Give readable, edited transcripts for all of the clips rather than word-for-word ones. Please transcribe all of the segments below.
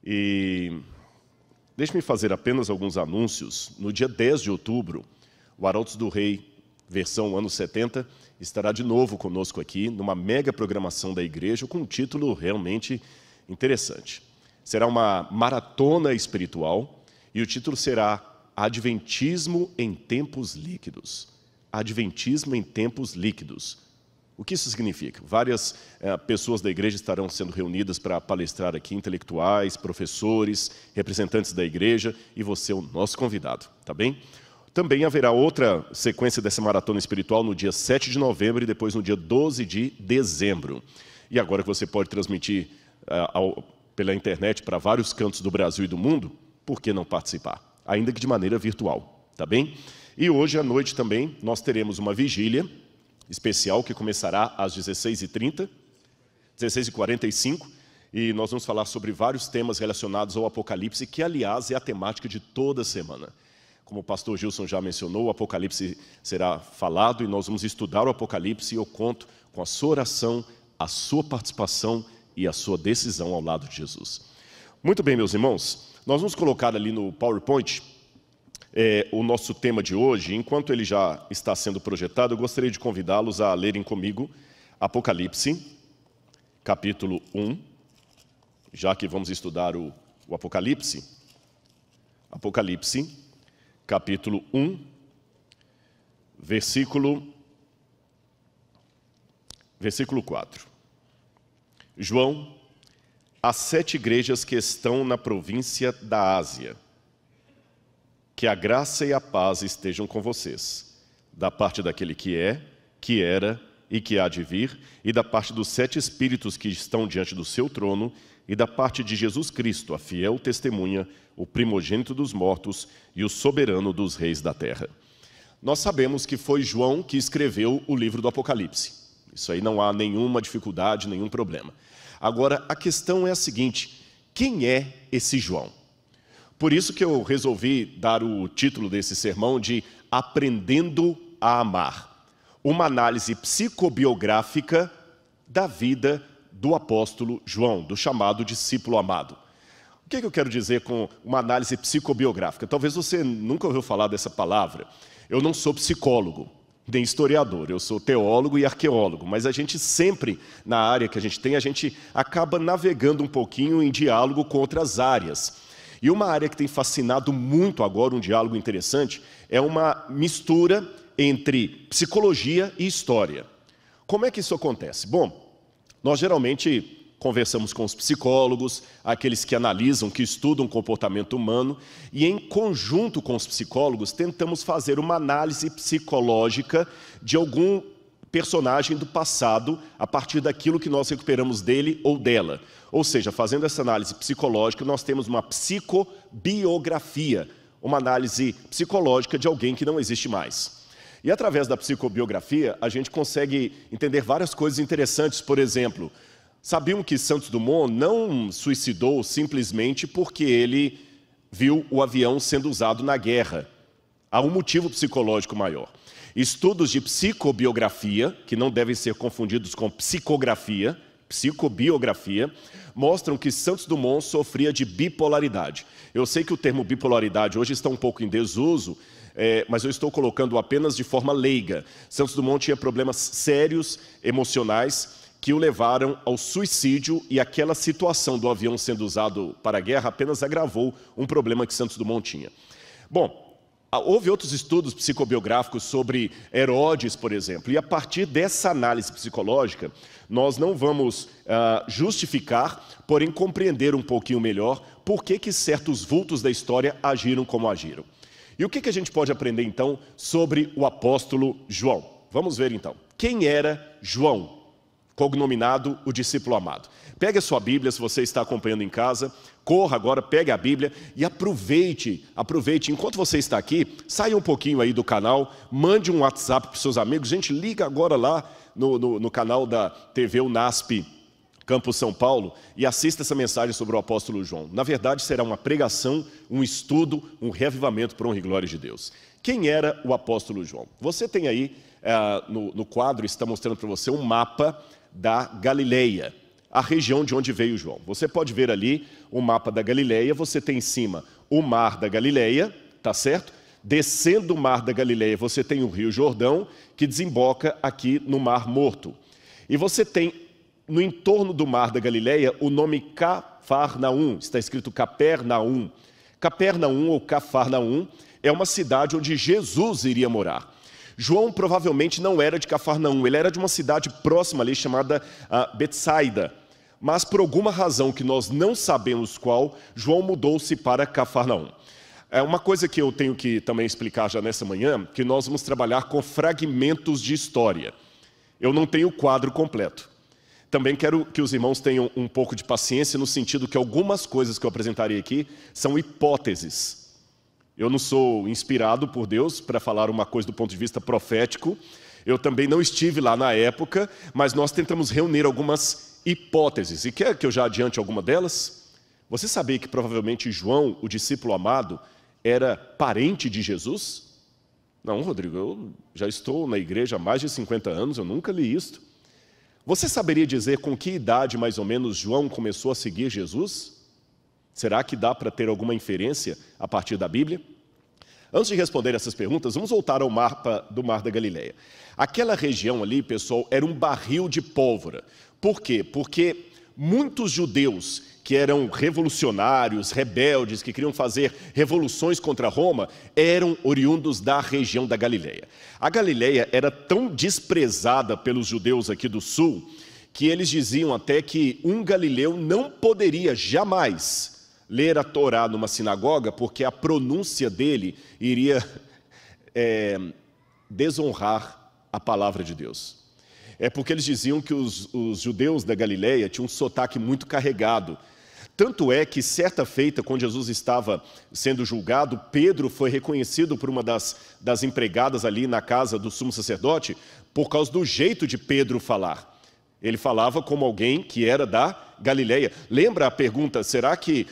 E deixe-me fazer apenas alguns anúncios. No dia 10 de outubro, o Arautos do Rei, versão anos 70, estará de novo conosco aqui, numa mega programação da igreja, com um título realmente interessante. Será uma maratona espiritual e o título será Adventismo em Tempos Líquidos. Adventismo em Tempos Líquidos. O que isso significa? Várias pessoas da igreja estarão sendo reunidas para palestrar aqui, intelectuais, professores, representantes da igreja, e você é o nosso convidado, tá bem? Também haverá outra sequência dessa maratona espiritual no dia 7 de novembro e depois no dia 12 de dezembro. E agora que você pode transmitir pela internet para vários cantos do Brasil e do mundo, por que não participar? Ainda que de maneira virtual, tá bem? E hoje à noite também nós teremos uma vigília especial que começará às 16h30, 16h45, e nós vamos falar sobre vários temas relacionados ao Apocalipse, que, aliás, é a temática de toda semana. Como o pastor Gilson já mencionou, o Apocalipse será falado e nós vamos estudar o Apocalipse, e eu conto com a sua oração, a sua participação e a sua decisão ao lado de Jesus. Muito bem, meus irmãos, nós vamos colocar ali no PowerPoint o nosso tema de hoje. Enquanto ele já está sendo projetado, eu gostaria de convidá-los a lerem comigo Apocalipse, capítulo 1, já que vamos estudar o Apocalipse. Apocalipse, capítulo 1, versículo 4. João, às 7 igrejas que estão na província da Ásia, que a graça e a paz estejam com vocês, da parte daquele que é, que era e que há de vir, e da parte dos 7 espíritos que estão diante do seu trono, e da parte de Jesus Cristo, a fiel testemunha, o primogênito dos mortos e o soberano dos reis da terra. Nós sabemos que foi João que escreveu o livro do Apocalipse. Isso aí não há nenhuma dificuldade, nenhum problema. Agora, a questão é a seguinte: quem é esse João? Por isso que eu resolvi dar o título desse sermão de Aprendendo a Amar, uma análise psicobiográfica da vida do apóstolo João, do chamado discípulo amado. O que eu quero dizer com uma análise psicobiográfica? Talvez você nunca ouviu falar dessa palavra. Eu não sou psicólogo, nem historiador, eu sou teólogo e arqueólogo, mas a gente sempre, na área que a gente acaba navegando um pouquinho em diálogo com outras áreas. E uma área que tem fascinado muito agora, um diálogo interessante, é uma mistura entre psicologia e história. Como é que isso acontece? Bom, nós geralmente conversamos com os psicólogos, aqueles que analisam, que estudam o comportamento humano, e em conjunto com os psicólogos tentamos fazer uma análise psicológica de algum personagem do passado a partir daquilo que nós recuperamos dele ou dela. Ou seja, fazendo essa análise psicológica, nós temos uma psicobiografia, uma análise psicológica de alguém que não existe mais. E através da psicobiografia, a gente consegue entender várias coisas interessantes. Por exemplo, sabiam que Santos Dumont não suicidou simplesmente porque ele viu o avião sendo usado na guerra. Há um motivo psicológico maior. Estudos de psicobiografia, que não devem ser confundidos com psicografia, psicobiografia, mostram que Santos Dumont sofria de bipolaridade. Eu sei que o termo bipolaridade hoje está um pouco em desuso, mas eu estou colocando apenas de forma leiga. Santos Dumont tinha problemas sérios, emocionais, que o levaram ao suicídio, e aquela situação do avião sendo usado para a guerra apenas agravou um problema que Santos Dumont tinha. Bom, houve outros estudos psicobiográficos sobre Herodes, por exemplo, e a partir dessa análise psicológica, nós não vamos justificar, porém compreender um pouquinho melhor por que certos vultos da história agiram como agiram. E o que a gente pode aprender então sobre o apóstolo João? Vamos ver então. Quem era João, cognominado o discípulo amado? Pegue a sua Bíblia, se você está acompanhando em casa, corra agora, pegue a Bíblia e aproveite, enquanto você está aqui, saia um pouquinho aí do canal, mande um WhatsApp para os seus amigos. Gente, liga agora lá no canal da TV UNASP Campus São Paulo e assista essa mensagem sobre o apóstolo João. Na verdade, será uma pregação, um estudo, um reavivamento para a honra e glória de Deus. Quem era o apóstolo João? Você tem aí, no quadro, está mostrando para você um mapa da Galileia. a região de onde veio João. Você pode ver ali o mapa da Galileia, você tem em cima o mar da Galileia, tá certo? Descendo o mar da Galileia, você tem o rio Jordão, que desemboca aqui no Mar Morto. E você tem, no entorno do mar da Galileia, o nome Cafarnaum, está escrito Capernaum. Capernaum ou Cafarnaum é uma cidade onde Jesus iria morar. João provavelmente não era de Cafarnaum, ele era de uma cidade próxima ali chamada Betsaida. Mas por alguma razão que nós não sabemos qual, João mudou-se para Cafarnaum. É uma coisa que eu tenho que também explicar já nessa manhã, que nós vamos trabalhar com fragmentos de história. Eu não tenho o quadro completo. Também quero que os irmãos tenham um pouco de paciência no sentido que algumas coisas que eu apresentarei aqui são hipóteses. Eu não sou inspirado por Deus para falar uma coisa do ponto de vista profético. Eu também não estive lá na época, mas nós tentamos reunir algumas hipóteses. E quer que eu já adiante alguma delas? Você sabia que provavelmente João, o discípulo amado, era parente de Jesus? Não, Rodrigo, eu já estou na igreja há mais de 50 anos, eu nunca li isto. Você saberia dizer com que idade, mais ou menos, João começou a seguir Jesus? Será que dá para ter alguma inferência a partir da Bíblia? Antes de responder essas perguntas, vamos voltar ao mapa do Mar da Galileia. Aquela região ali, pessoal, era um barril de pólvora. Por quê? Porque muitos judeus que eram revolucionários, rebeldes, que queriam fazer revoluções contra Roma, eram oriundos da região da Galileia. A Galileia era tão desprezada pelos judeus aqui do sul, que eles diziam até que um galileu não poderia jamais ler a Torá numa sinagoga, porque a pronúncia dele iria desonrar a palavra de Deus. É porque eles diziam que os judeus da Galileia tinham um sotaque muito carregado. Tanto é que, certa feita, quando Jesus estava sendo julgado, Pedro foi reconhecido por uma das empregadas ali na casa do sumo sacerdote, por causa do jeito de Pedro falar. Ele falava como alguém que era da Galileia. Lembra a pergunta, será que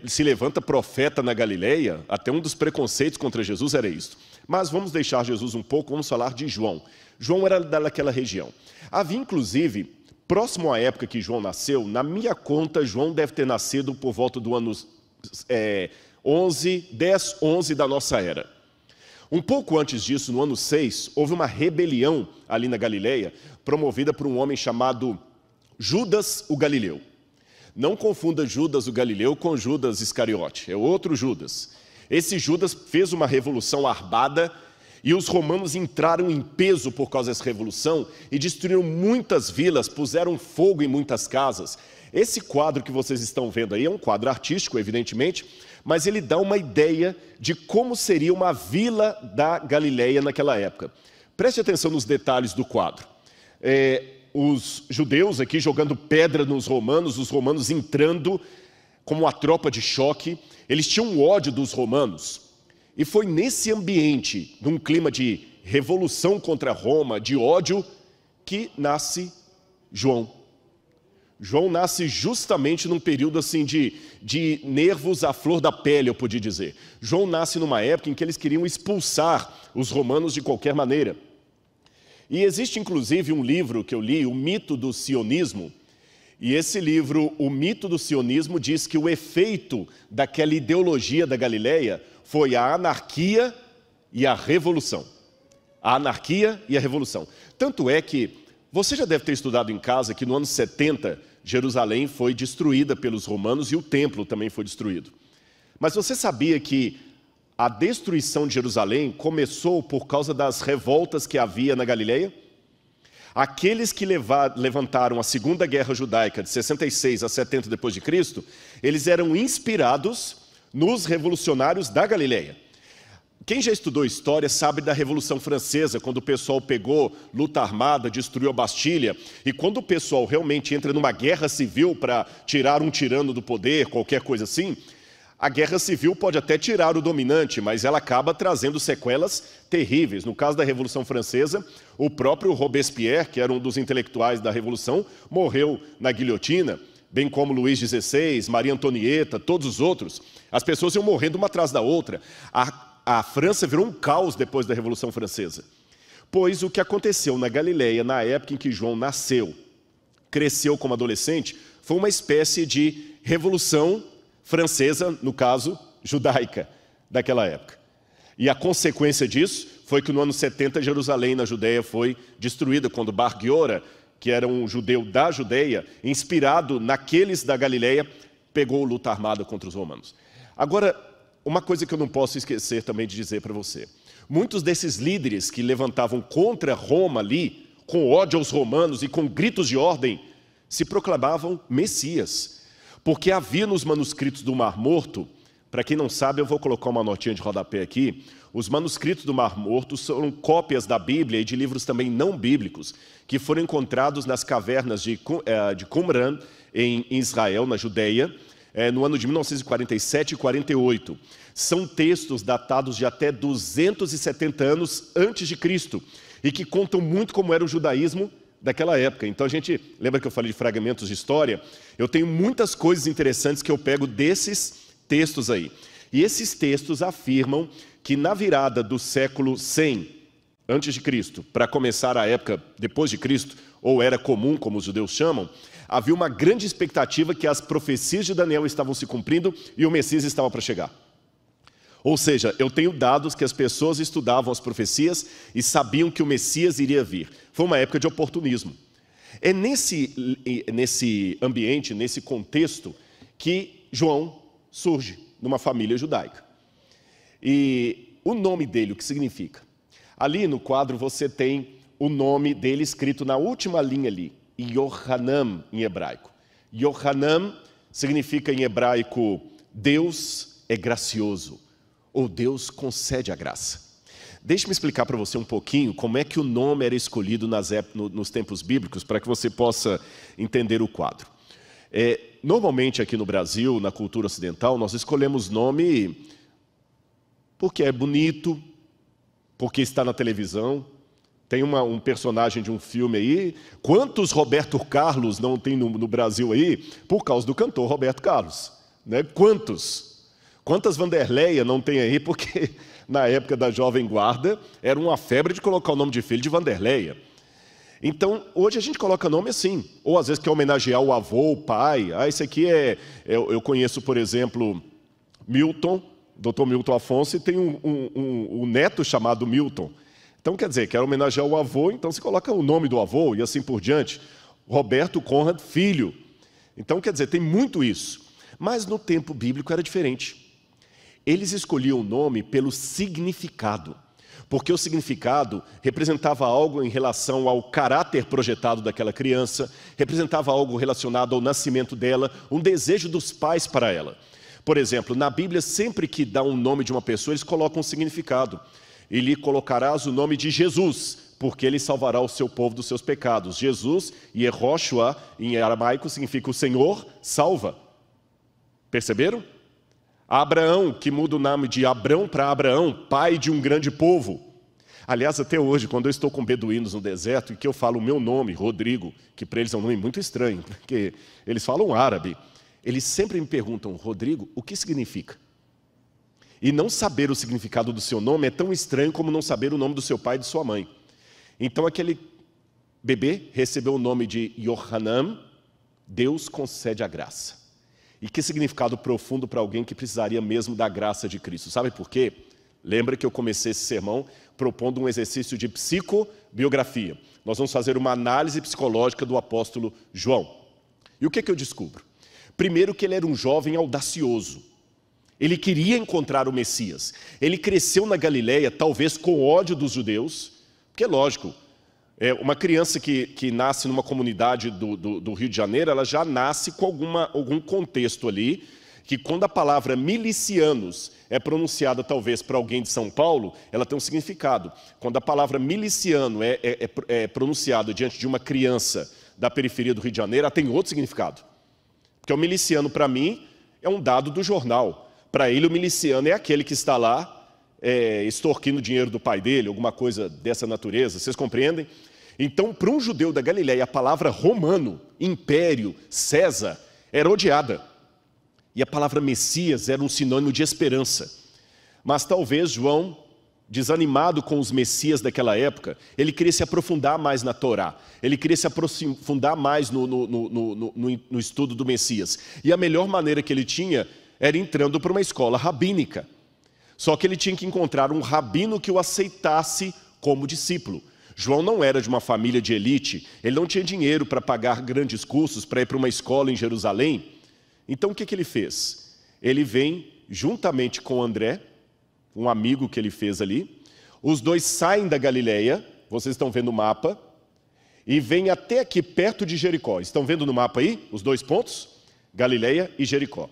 se levanta profeta na Galileia? Até um dos preconceitos contra Jesus era isso. Mas vamos deixar Jesus um pouco, vamos falar de João. João era daquela região. Havia, inclusive, próximo à época que João nasceu, na minha conta, João deve ter nascido por volta do ano 10, 11 da nossa era. Um pouco antes disso, no ano 6, houve uma rebelião ali na Galileia, promovida por um homem chamado Judas o Galileu. Não confunda Judas o Galileu com Judas Iscariote, é outro Judas. Esse Judas fez uma revolução armada e os romanos entraram em peso por causa dessa revolução e destruíram muitas vilas, puseram fogo em muitas casas. Esse quadro que vocês estão vendo aí é um quadro artístico, evidentemente, mas ele dá uma ideia de como seria uma vila da Galileia naquela época. Preste atenção nos detalhes do quadro. Os judeus aqui jogando pedra nos romanos, os romanos entrando como uma tropa de choque. Eles tinham ódio dos romanos. E foi nesse ambiente, num clima de revolução contra Roma, de ódio, que nasce João. João nasce justamente num período assim de nervos à flor da pele, eu podia dizer. João nasce numa época em que eles queriam expulsar os romanos de qualquer maneira. E existe inclusive um livro que eu li, O Mito do Sionismo, e esse livro, O Mito do Sionismo, diz que o efeito daquela ideologia da Galileia foi a anarquia e a revolução. A anarquia e a revolução. Tanto é que você já deve ter estudado em casa que no ano 70, Jerusalém foi destruída pelos romanos e o templo também foi destruído. Mas você sabia que a destruição de Jerusalém começou por causa das revoltas que havia na Galileia? Aqueles que levantaram a Segunda Guerra Judaica de 66 a 70 depois de Cristo, eles eram inspirados nos revolucionários da Galileia. Quem já estudou história sabe da Revolução Francesa, quando o pessoal pegou luta armada, destruiu a Bastilha, e quando o pessoal realmente entra numa guerra civil para tirar um tirano do poder, qualquer coisa assim, a guerra civil pode até tirar o dominante, mas ela acaba trazendo sequelas terríveis. No caso da Revolução Francesa, o próprio Robespierre, que era um dos intelectuais da Revolução, morreu na guilhotina, bem como Luís XVI, Maria Antonieta, todos os outros. As pessoas iam morrendo uma atrás da outra. A França virou um caos depois da Revolução Francesa. Pois o que aconteceu na Galileia, na época em que João nasceu, cresceu como adolescente, foi uma espécie de revolução francesa, no caso, judaica, daquela época. E a consequência disso foi que no ano 70, Jerusalém, na Judeia, foi destruída, quando Bar Giora, que era um judeu da Judeia, inspirado naqueles da Galileia, pegou luta armada contra os romanos. Agora, uma coisa que eu não posso esquecer também de dizer para você. Muitos desses líderes que levantavam contra Roma ali, com ódio aos romanos e com gritos de ordem, se proclamavam Messias. Porque havia nos manuscritos do Mar Morto, para quem não sabe, eu vou colocar uma notinha de rodapé aqui, os manuscritos do Mar Morto são cópias da Bíblia e de livros também não bíblicos, que foram encontrados nas cavernas de Qumran, em Israel, na Judeia, no ano de 1947 e 48. São textos datados de até 270 anos antes de Cristo e que contam muito como era o judaísmo daquela época. Então a gente, lembra que eu falei de fragmentos de história? Eu tenho muitas coisas interessantes que eu pego desses textos aí. E esses textos afirmam que na virada do século 100 antes de Cristo, para começar a época depois de Cristo, ou era comum, como os judeus chamam, havia uma grande expectativa que as profecias de Daniel estavam se cumprindo e o Messias estava para chegar. Ou seja, eu tenho dados que as pessoas estudavam as profecias e sabiam que o Messias iria vir. Foi uma época de oportunismo. É nesse ambiente, nesse contexto, que João surge numa família judaica. E o nome dele, o que significa? Ali no quadro você tem o nome dele escrito na última linha ali, Yohanan em hebraico. Yohanan significa em hebraico, Deus é gracioso, ou Deus concede a graça. Deixe-me explicar para você um pouquinho como é que o nome era escolhido nos tempos bíblicos, para que você possa entender o quadro. Normalmente aqui no Brasil, na cultura ocidental, nós escolhemos nome porque é bonito, porque está na televisão. Tem um personagem de um filme aí. Quantos Roberto Carlos não tem no Brasil aí por causa do cantor Roberto Carlos? Né? Quantas Vanderleia não tem aí porque na época da Jovem Guarda era uma febre de colocar o nome de filho de Vanderleia. Então, hoje a gente coloca nome assim, ou às vezes quer homenagear o avô, o pai. Esse aqui eu conheço, por exemplo, Milton, Dr. Milton Afonso, e tem um neto chamado Milton. Então, quer dizer, quer homenagear o avô, então você coloca o nome do avô e assim por diante. Roberto Conrad, filho. Então, quer dizer, tem muito isso. Mas no tempo bíblico era diferente. Eles escolhiam o nome pelo significado. Porque o significado representava algo em relação ao caráter projetado daquela criança, representava algo relacionado ao nascimento dela, um desejo dos pais para ela. Por exemplo, na Bíblia, sempre que dá um nome de uma pessoa, eles colocam um significado. E lhe colocarás o nome de Jesus, porque ele salvará o seu povo dos seus pecados. Jesus, Yehoshua, em aramaico, significa o Senhor salva. Perceberam? Abraão, que muda o nome de Abrão para Abraão, pai de um grande povo. Aliás, até hoje, quando eu estou com beduínos no deserto e que eu falo o meu nome, Rodrigo, que para eles é um nome muito estranho, porque eles falam árabe, eles sempre me perguntam, Rodrigo, o que significa? E não saber o significado do seu nome é tão estranho como não saber o nome do seu pai e de sua mãe. Então aquele bebê recebeu o nome de Yohanan, Deus concede a graça. E que significado profundo para alguém que precisaria mesmo da graça de Cristo. Sabe por quê? Lembra que eu comecei esse sermão propondo um exercício de psicobiografia. Nós vamos fazer uma análise psicológica do apóstolo João. E o que eu descubro? Primeiro que ele era um jovem audacioso. Ele queria encontrar o Messias. Ele cresceu na Galileia, talvez com ódio dos judeus, porque, lógico, uma criança que nasce numa comunidade do Rio de Janeiro, ela já nasce com algum contexto ali, que quando a palavra milicianos é pronunciada talvez para alguém de São Paulo, ela tem um significado. Quando a palavra miliciano é pronunciada diante de uma criança da periferia do Rio de Janeiro, ela tem outro significado. Porque o miliciano, para mim, é um dado do jornal. Para ele, o miliciano é aquele que está lá extorquindo o dinheiro do pai dele, alguma coisa dessa natureza. Vocês compreendem? Então, para um judeu da Galileia, a palavra romano, império, César, era odiada. E a palavra Messias era um sinônimo de esperança. Mas talvez João desanimado com os messias daquela época, ele queria se aprofundar mais na Torá, ele queria se aprofundar mais no estudo do Messias. E a melhor maneira que ele tinha era entrando para uma escola rabínica. Só que ele tinha que encontrar um rabino que o aceitasse como discípulo. João não era de uma família de elite, ele não tinha dinheiro para pagar grandes cursos, para ir para uma escola em Jerusalém. Então o que ele fez? Ele vem juntamente com André, um amigo que ele fez ali. Os dois saem da Galileia, vocês estão vendo o mapa, e vêm até aqui perto de Jericó. Estão vendo no mapa aí os 2 pontos? Galileia e Jericó.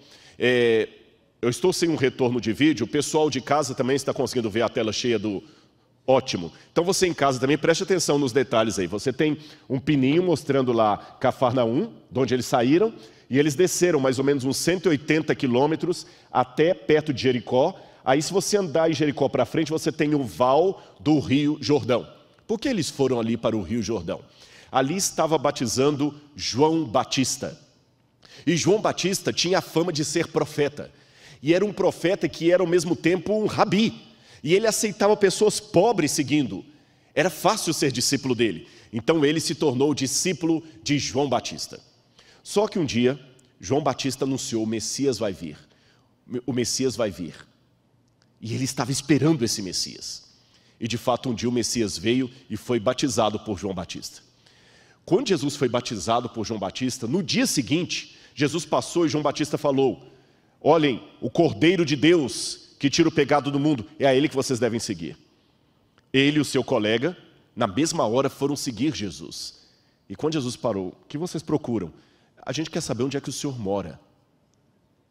Eu estou sem um retorno de vídeo, o pessoal de casa também está conseguindo ver a tela cheia do... Ótimo. Então você em casa também preste atenção nos detalhes aí. Você tem um pininho mostrando lá Cafarnaum, de onde eles saíram, e eles desceram mais ou menos uns 180 quilômetros até perto de Jericó. Aí se você andar em Jericó para frente, você tem o val do Rio Jordão. Por que eles foram ali para o Rio Jordão? Ali estava batizando João Batista. E João Batista tinha a fama de ser profeta. E era um profeta que era ao mesmo tempo um rabi. E ele aceitava pessoas pobres seguindo. Era fácil ser discípulo dele. Então ele se tornou discípulo de João Batista. Só que um dia, João Batista anunciou: o Messias vai vir. O Messias vai vir. E ele estava esperando esse Messias. E de fato um dia o Messias veio e foi batizado por João Batista. Quando Jesus foi batizado por João Batista, no dia seguinte, Jesus passou e João Batista falou: olhem, o Cordeiro de Deus que tira o pecado do mundo, é a ele que vocês devem seguir. Ele e o seu colega, na mesma hora, foram seguir Jesus. E quando Jesus parou: o que vocês procuram? A gente quer saber onde é que o Senhor mora.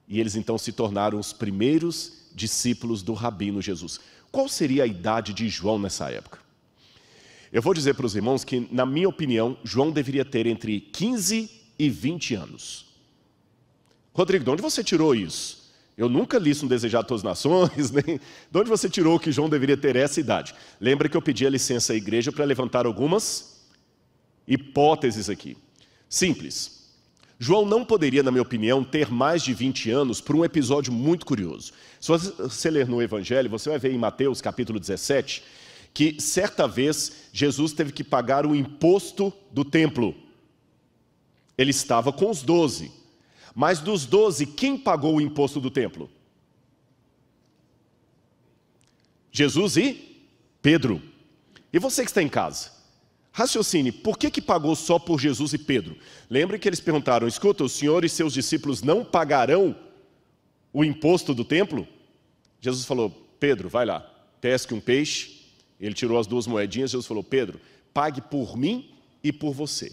E eles então se tornaram os primeiros discípulos do rabino Jesus. Qual seria a idade de João nessa época? Eu vou dizer para os irmãos que, na minha opinião, João deveria ter entre 15 e 20 anos. Rodrigo, de onde você tirou isso? Eu nunca li isso no Desejado de Todas as Nações, nem... De onde você tirou que João deveria ter essa idade? Lembra que eu pedi a licença à igreja para levantar algumas hipóteses aqui. Simples. João não poderia, na minha opinião, ter mais de 20 anos por um episódio muito curioso. Se você ler no Evangelho, você vai ver em Mateus capítulo 17, que certa vez Jesus teve que pagar o imposto do templo. Ele estava com os 12. Mas dos 12, quem pagou o imposto do templo? Jesus e Pedro. E você que está em casa, raciocine, por que pagou só por Jesus e Pedro? Lembre que eles perguntaram: escuta, o Senhor e seus discípulos não pagarão o imposto do templo? Jesus falou: Pedro, vai lá, pesque um peixe. Ele tirou as 2 moedinhas, Jesus falou: Pedro, pague por mim e por você.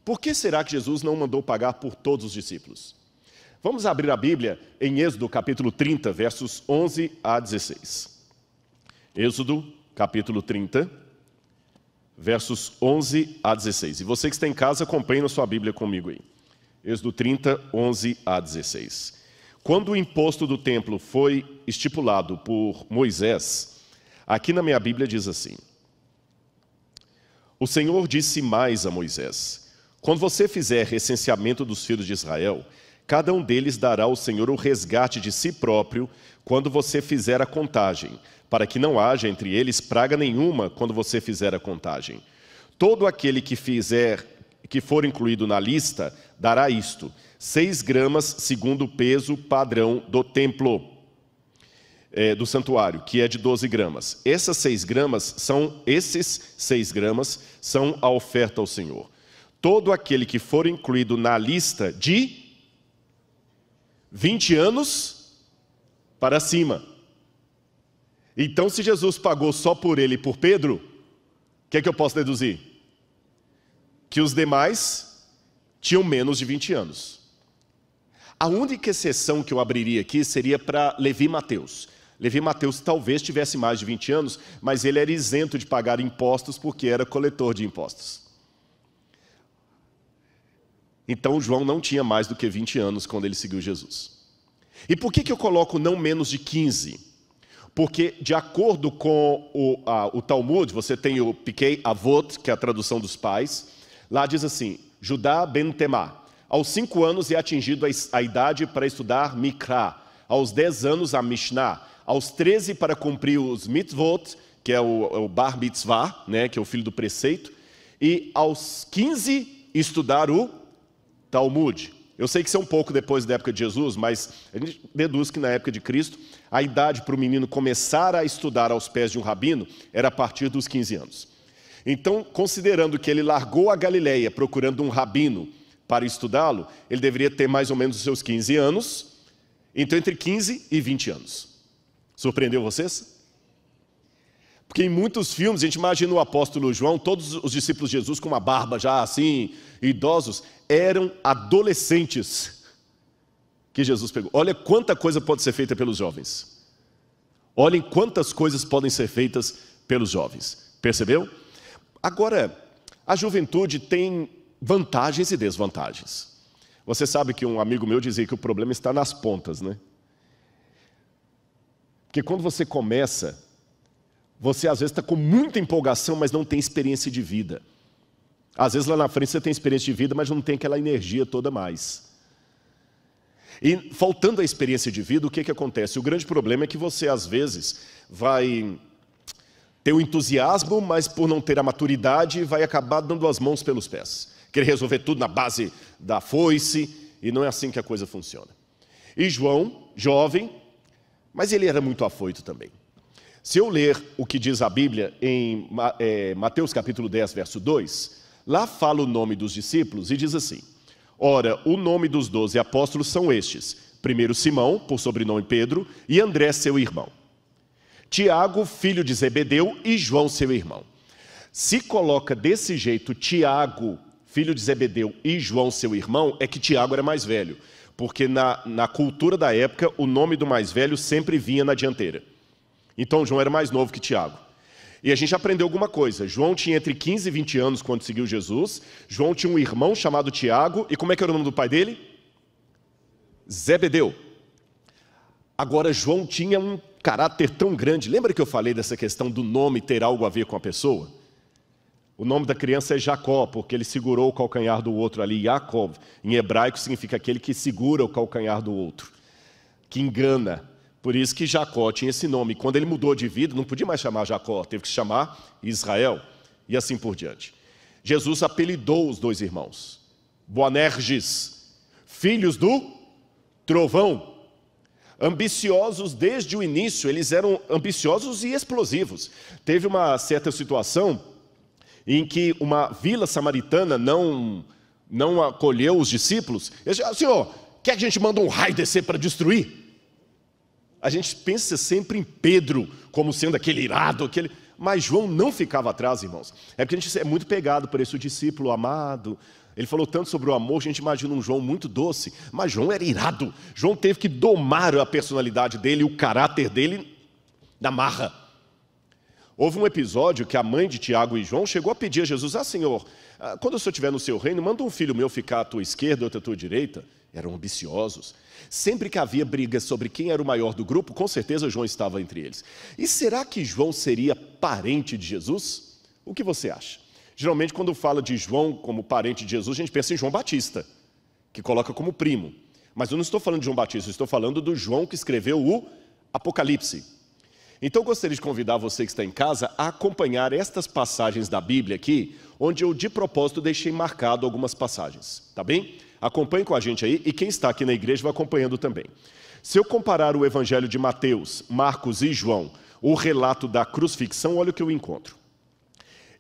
Por que será que Jesus não mandou pagar por todos os discípulos? Vamos abrir a Bíblia em Êxodo capítulo 30, versos 11 a 16. Êxodo capítulo 30, versos 11 a 16. E você que está em casa, acompanhe na sua Bíblia comigo aí. Êxodo 30, 11 a 16. Quando o imposto do templo foi estipulado por Moisés, aqui na minha Bíblia diz assim: o Senhor disse mais a Moisés: quando você fizer recenseamento dos filhos de Israel, cada um deles dará ao Senhor o resgate de si próprio quando você fizer a contagem, para que não haja entre eles praga nenhuma quando você fizer a contagem. Todo aquele que for incluído na lista dará isto: 6 gramas segundo o peso padrão do templo, do santuário, que é de 12 gramas. Esses 6 gramas são a oferta ao Senhor. Todo aquele que for incluído na lista de 20 anos para cima. Então, se Jesus pagou só por ele e por Pedro, o que é que eu posso deduzir? Que os demais tinham menos de 20 anos. A única exceção que eu abriria aqui seria para Levi e Mateus. Levi e Mateus talvez tivesse mais de 20 anos, mas ele era isento de pagar impostos porque era coletor de impostos. Então, João não tinha mais do que 20 anos quando ele seguiu Jesus. E por que eu coloco não menos de 15? Porque, de acordo com o Talmud, você tem o Pirkei Avot, que é a tradução dos pais. Lá diz assim: Judá ben Temá, aos 5 anos é atingido a idade para estudar Mikra, aos 10 anos a Mishnah, aos 13 para cumprir os mitzvot, que é o bar mitzvah, né, que é o filho do preceito, e aos 15 estudar o Talmud. Eu sei que isso é um pouco depois da época de Jesus, mas a gente deduz que na época de Cristo, a idade para o menino começar a estudar aos pés de um rabino era a partir dos 15 anos. Então, considerando que ele largou a Galileia procurando um rabino para estudá-lo, ele deveria ter mais ou menos os seus 15 anos, então entre 15 e 20 anos. Surpreendeu vocês? Porque em muitos filmes, a gente imagina o apóstolo João, todos os discípulos de Jesus com uma barba já assim, idosos, eram adolescentes que Jesus pegou. Olha quanta coisa pode ser feita pelos jovens. Olhem quantas coisas podem ser feitas pelos jovens. Percebeu? Agora, a juventude tem vantagens e desvantagens. Você sabe que um amigo meu dizia que o problema está nas pontas, né? Porque quando você começa, você às vezes está com muita empolgação, mas não tem experiência de vida. Às vezes lá na frente você tem experiência de vida, mas não tem aquela energia toda mais. E faltando a experiência de vida, o que acontece? O grande problema é que você às vezes vai ter o entusiasmo, mas por não ter a maturidade, vai acabar dando as mãos pelos pés. Querer resolver tudo na base da foice, e não é assim que a coisa funciona. E João, jovem, mas ele era muito afoito também. Se eu ler o que diz a Bíblia em Mateus capítulo 10, verso 2, lá fala o nome dos discípulos e diz assim: ora, o nome dos 12 apóstolos são estes: primeiro Simão, por sobrenome Pedro, e André, seu irmão. Tiago, filho de Zebedeu, e João, seu irmão. Se coloca desse jeito Tiago, filho de Zebedeu, e João, seu irmão, é que Tiago era mais velho. Porque na cultura da época, o nome do mais velho sempre vinha na dianteira. Então João era mais novo que Tiago. E a gente aprendeu alguma coisa. João tinha entre 15 e 20 anos quando seguiu Jesus. João tinha um irmão chamado Tiago. E como é que era o nome do pai dele? Zebedeu. Agora João tinha um caráter tão grande. Lembra que eu falei dessa questão do nome ter algo a ver com a pessoa? O nome da criança é Jacó, porque ele segurou o calcanhar do outro ali. Yaakov, em hebraico, significa aquele que segura o calcanhar do outro, que engana. Por isso que Jacó tinha esse nome. Quando ele mudou de vida, não podia mais chamar Jacó, teve que chamar Israel, e assim por diante. Jesus apelidou os dois irmãos, Boanerges, filhos do trovão. Ambiciosos desde o início, eles eram ambiciosos e explosivos. Teve uma certa situação em que uma vila samaritana não acolheu os discípulos. Eles disseram: Senhor, quer que a gente manda um raio descer para destruir? A gente pensa sempre em Pedro como sendo aquele irado, mas João não ficava atrás, irmãos. É porque a gente é muito pegado por esse discípulo amado. Ele falou tanto sobre o amor, a gente imagina um João muito doce, mas João era irado. João teve que domar a personalidade dele, o caráter dele na marra. Houve um episódio que a mãe de Tiago e João chegou a pedir a Jesus: Senhor, quando o Senhor estiver no seu reino, manda um filho meu ficar à tua esquerda e outro à tua direita. Eram ambiciosos. Sempre que havia briga sobre quem era o maior do grupo, com certeza João estava entre eles. E será que João seria parente de Jesus? O que você acha? Geralmente, quando fala de João como parente de Jesus, a gente pensa em João Batista, que coloca como primo. Mas eu não estou falando de João Batista, eu estou falando do João que escreveu o Apocalipse. Então eu gostaria de convidar você que está em casa a acompanhar estas passagens da Bíblia aqui, onde eu de propósito deixei marcado algumas passagens, tá bem? Acompanhe com a gente aí, e quem está aqui na igreja vai acompanhando também. Se eu comparar o Evangelho de Mateus, Marcos e João, o relato da crucifixão, olha o que eu encontro.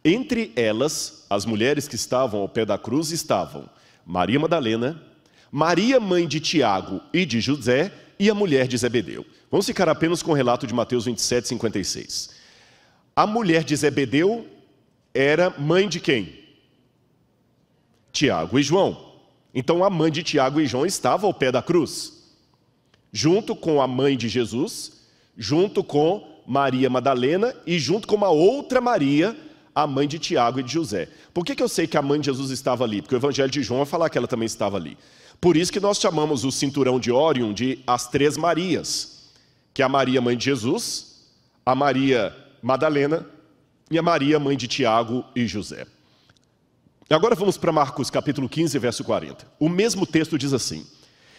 Entre elas, as mulheres que estavam ao pé da cruz estavam Maria Madalena, Maria, mãe de Tiago e de José, e a mulher de Zebedeu. Vamos ficar apenas com o relato de Mateus 27, 56. A mulher de Zebedeu era mãe de quem? Tiago e João. Então a mãe de Tiago e João estava ao pé da cruz, junto com a mãe de Jesus, junto com Maria Madalena e junto com uma outra Maria, a mãe de Tiago e de José. Por que eu sei que a mãe de Jesus estava ali? Porque o Evangelho de João vai falar que ela também estava ali. Por isso que nós chamamos o cinturão de Órion de as três Marias, que é a Maria, mãe de Jesus, a Maria Madalena e a Maria, mãe de Tiago e José. Agora vamos para Marcos capítulo 15, verso 40. O mesmo texto diz assim: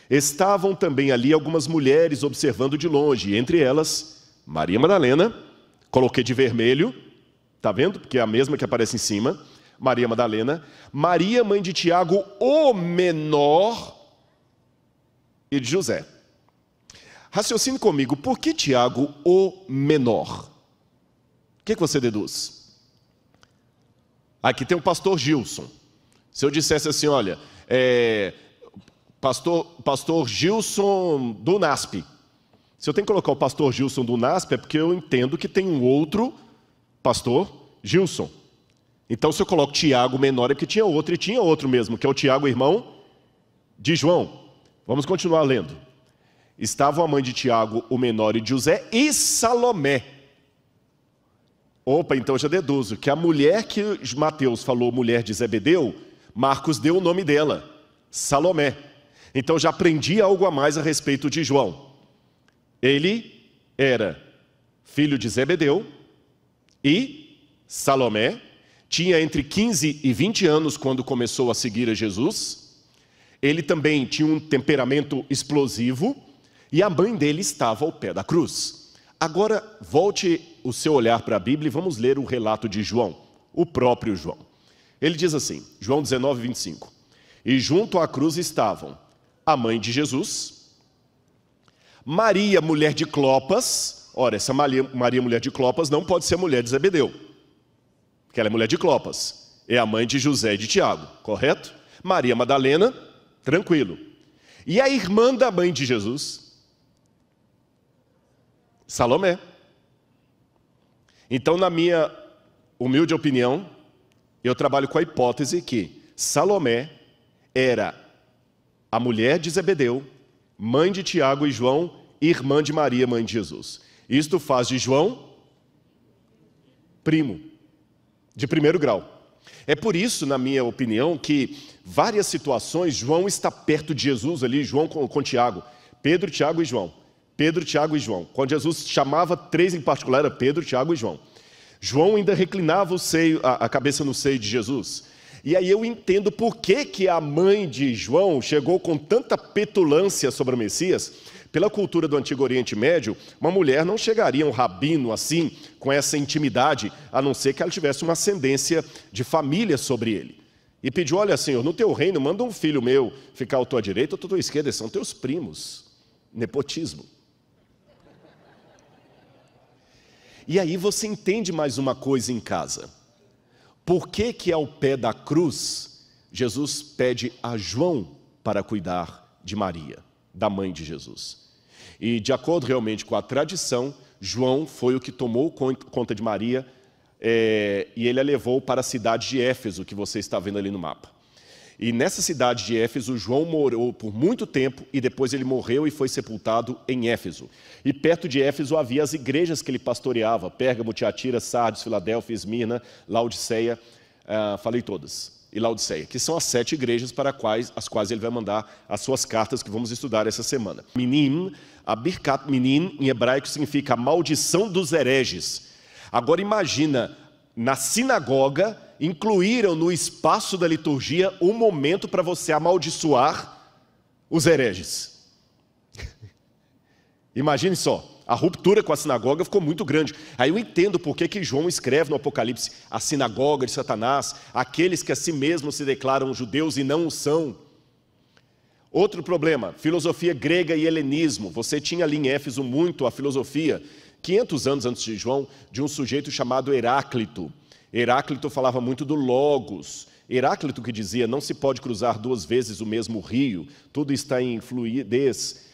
Estavam também ali algumas mulheres observando de longe, e entre elas, Maria Madalena, coloquei de vermelho, está vendo? Porque é a mesma que aparece em cima, Maria Madalena, Maria, mãe de Tiago, o menor, e de José. Raciocine comigo, por que Tiago, o menor? O que você deduz? Aqui tem o pastor Gilson. Se eu dissesse assim, olha, pastor Gilson do NASP. Se eu tenho que colocar o pastor Gilson do NASP, é porque eu entendo que tem um outro pastor Gilson. Então, se eu coloco Tiago menor, é porque tinha outro, e tinha outro mesmo, que é o Tiago, irmão de João. Vamos continuar lendo. Estavam a mãe de Tiago, o menor, e de José, e Salomé. Opa, então eu já deduzo que a mulher que Mateus falou, mulher de Zebedeu, Marcos deu o nome dela, Salomé. Então já aprendi algo a mais a respeito de João. Ele era filho de Zebedeu e Salomé, tinha entre 15 e 20 anos quando começou a seguir a Jesus. Ele também tinha um temperamento explosivo e a mãe dele estava ao pé da cruz. Agora, volte o seu olhar para a Bíblia e vamos ler o relato de João, o próprio João. Ele diz assim, João 19, 25. E junto à cruz estavam a mãe de Jesus, Maria, mulher de Clopas. Ora, essa Maria, mulher de Clopas, não pode ser mulher de Zebedeu, porque ela é mulher de Clopas. É a mãe de José e de Tiago, correto? Maria Madalena, tranquilo. E a irmã da mãe de Jesus, Salomé. Então, na minha humilde opinião, eu trabalho com a hipótese que Salomé era a mulher de Zebedeu, mãe de Tiago e João, irmã de Maria, mãe de Jesus. Isto faz de João primo, de primeiro grau. É por isso, na minha opinião, que várias situações, João está perto de Jesus ali, João com Tiago, Pedro, Tiago e João. Pedro, Tiago e João. Quando Jesus chamava três em particular, era Pedro, Tiago e João. João ainda reclinava o seio, a cabeça no seio de Jesus. E aí eu entendo por que a mãe de João chegou com tanta petulância sobre o Messias. Pela cultura do Antigo Oriente Médio, uma mulher não chegaria a um rabino assim, com essa intimidade, a não ser que ela tivesse uma ascendência de família sobre ele. E pediu, olha Senhor, no teu reino, manda um filho meu ficar à tua direita ou à tua esquerda, são teus primos. Nepotismo. E aí você entende mais uma coisa em casa. Por que ao pé da cruz, Jesus pede a João para cuidar de Maria, da mãe de Jesus? E de acordo realmente com a tradição, João foi o que tomou conta de Maria e ele a levou para a cidade de Éfeso, que você está vendo ali no mapa. E nessa cidade de Éfeso, João morou por muito tempo e depois ele morreu e foi sepultado em Éfeso. E perto de Éfeso havia as igrejas que ele pastoreava, Pérgamo, Tiatira, Sardes, Filadélfia, Esmirna, Laodiceia, falei todas, e Laodiceia, que são as 7 igrejas para as quais ele vai mandar as suas cartas que vamos estudar essa semana. Minim, a Birkat Minim, em hebraico, significa a maldição dos hereges. Agora imagina, na sinagoga, incluíram no espaço da liturgia um momento para você amaldiçoar os hereges. Imagine só, a ruptura com a sinagoga ficou muito grande. Aí eu entendo por que João escreve no Apocalipse a sinagoga de Satanás, aqueles que a si mesmos se declaram judeus e não o são. Outro problema, filosofia grega e helenismo. Você tinha ali em Éfeso muito a filosofia, 500 anos antes de João, de um sujeito chamado Heráclito. Heráclito falava muito do logos. Heráclito que dizia, não se pode cruzar 2 vezes o mesmo rio, tudo está em fluidez.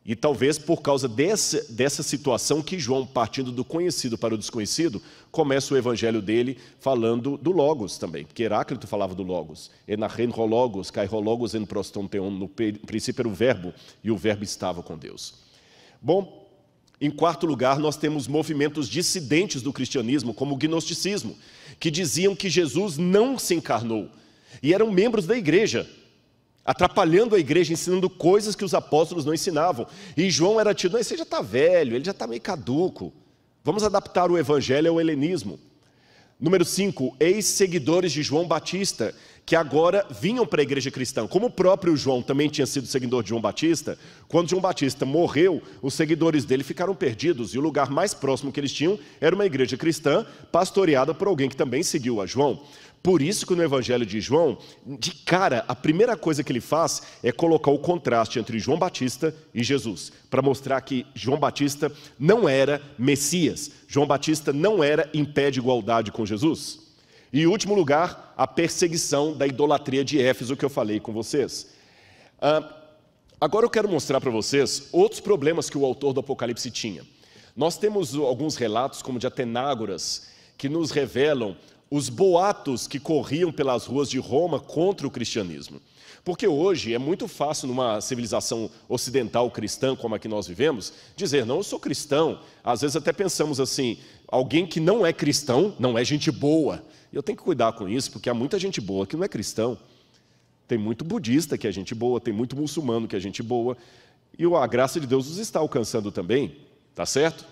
E talvez por causa dessa situação que João, partindo do conhecido para o desconhecido, começa o evangelho dele falando do logos também, porque Heráclito falava do logos. Enachen rologos, kai rologos en proston theon, no princípio era o verbo, e o verbo estava com Deus. Bom, em quarto lugar, nós temos movimentos dissidentes do cristianismo, como o gnosticismo, que diziam que Jesus não se encarnou, e eram membros da igreja, atrapalhando a igreja, ensinando coisas que os apóstolos não ensinavam. E João era tido, esse já está velho, ele já está meio caduco, vamos adaptar o evangelho ao helenismo. Número 5, ex-seguidores de João Batista, que agora vinham para a igreja cristã. Como o próprio João também tinha sido seguidor de João Batista, quando João Batista morreu, os seguidores dele ficaram perdidos, e o lugar mais próximo que eles tinham era uma igreja cristã, pastoreada por alguém que também seguiu a João. Por isso que no Evangelho de João, de cara, a primeira coisa que ele faz é colocar o contraste entre João Batista e Jesus, para mostrar que João Batista não era Messias, João Batista não era em pé de igualdade com Jesus. E em último lugar, a perseguição da idolatria de Éfeso que eu falei com vocês. Agora eu quero mostrar para vocês outros problemas que o autor do Apocalipse tinha. Nós temos alguns relatos, como de Atenágoras, que nos revelam os boatos que corriam pelas ruas de Roma contra o cristianismo. Porque hoje é muito fácil, numa civilização ocidental cristã como a que nós vivemos, dizer, não, eu sou cristão. Às vezes até pensamos assim, alguém que não é cristão não é gente boa. E eu tenho que cuidar com isso, porque há muita gente boa que não é cristão. Tem muito budista que é gente boa, tem muito muçulmano que é gente boa. E a graça de Deus os está alcançando também, tá certo?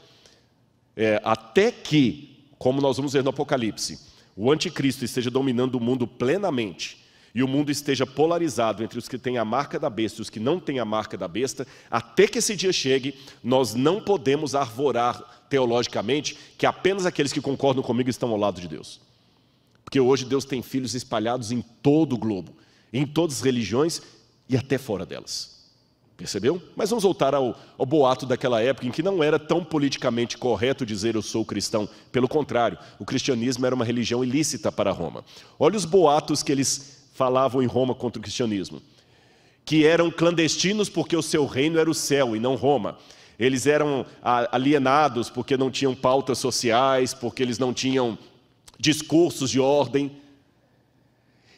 Até que, como nós vamos ver no Apocalipse, o anticristo esteja dominando o mundo plenamente e o mundo esteja polarizado entre os que têm a marca da besta e os que não têm a marca da besta, até que esse dia chegue, nós não podemos arvorar teologicamente que apenas aqueles que concordam comigo estão ao lado de Deus. Porque hoje Deus tem filhos espalhados em todo o globo, em todas as religiões e até fora delas. Percebeu? Mas vamos voltar ao boato daquela época em que não era tão politicamente correto dizer eu sou cristão. Pelo contrário, o cristianismo era uma religião ilícita para Roma. Olha os boatos que eles falavam em Roma contra o cristianismo. Que eram clandestinos porque o seu reino era o céu e não Roma. Eles eram alienados porque não tinham pautas sociais, porque eles não tinham discursos de ordem.